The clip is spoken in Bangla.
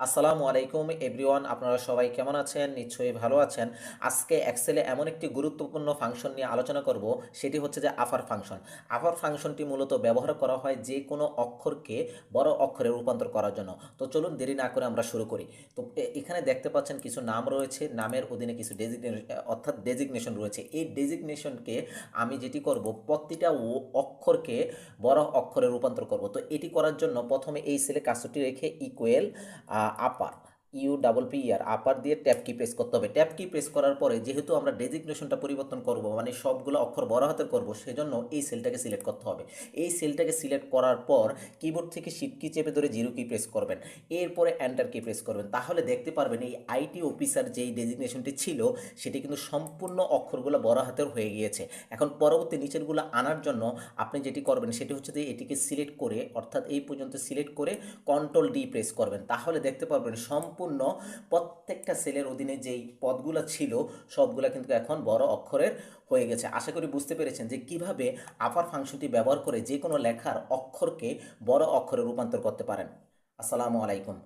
আসসালামু আলাইকুম এভরিওয়ান, আপনারা সবাই কেমন আছেন? নিশ্চয়ই ভালো আছেন। আজকে এক্সেলে এমন একটি গুরুত্বপূর্ণ ফাংশন নিয়ে আলোচনা করব, সেটি হচ্ছে যে আপার ফাংশন। আপার ফাংশনটি মূলত ব্যবহার করা হয় যে কোনো অক্ষরকে বড় অক্ষরে রূপান্তর করার জন্য। তো চলুন দেরি না করে আমরা শুরু করি। তো এখানে দেখতে পাচ্ছেন কিছু নাম রয়েছে, নামের অধীনে কিছু অর্থাৎ ডেজিগনেশন রয়েছে। এই ডেজিগনেশনকে আমি যেটি করব, প্রতিটা অক্ষরকে বড় অক্ষরে রূপান্তর করব। তো এটি করার জন্য প্রথমে এই সেলে কাজটি রেখে ইকুয়েল আপার আপার দিয়ে ট্যাব কি প্রেস করতে হবে। ট্যাব কি প্রেস করার পরে যেহেতু আমরা ডেজিগনেশনটা পরিবর্তন করব, মানে সবগুলো অক্ষর বড় হাতের করব, সেজন্য এই সেলটাকে সিলেক্ট করতে হবে। এই সেলটাকে সিলেক্ট করার পর কিবোর্ড থেকে শিফট কি চেপে ধরে জিরো কি প্রেস করবেন, এরপরে এন্টার কি প্রেস করবেন। তাহলে দেখতে পারবেন এই আইটি অফিসার যেই ডেজিগনেশনটি ছিল সেটি কিন্তু সম্পূর্ণ অক্ষরগুলো বড় হাতের হয়ে গিয়েছে। এখন পরবর্তী নিচেরগুলো আনার জন্য আপনি যেটি করবেন সেটি হচ্ছে যে এটিকে সিলেক্ট করে, অর্থাৎ এই পর্যন্ত সিলেক্ট করে কন্ট্রোল ডি প্রেস করবেন। তাহলে দেখতে পারবেন সম্পূর্ণ প্রত্যেকটা সেলের অধীনে যেই পদগুলো ছিল সবগুলো কিন্তু এখন বড় অক্ষরের হয়ে গেছে। আশা করি বুঝতে পেরেছেন যে কিভাবে আপার ফাংশনটি ব্যবহার করে যে কোনো লেখার অক্ষরকে বড় অক্ষরে রূপান্তর করতে পারেন। আসসালামু আলাইকুম।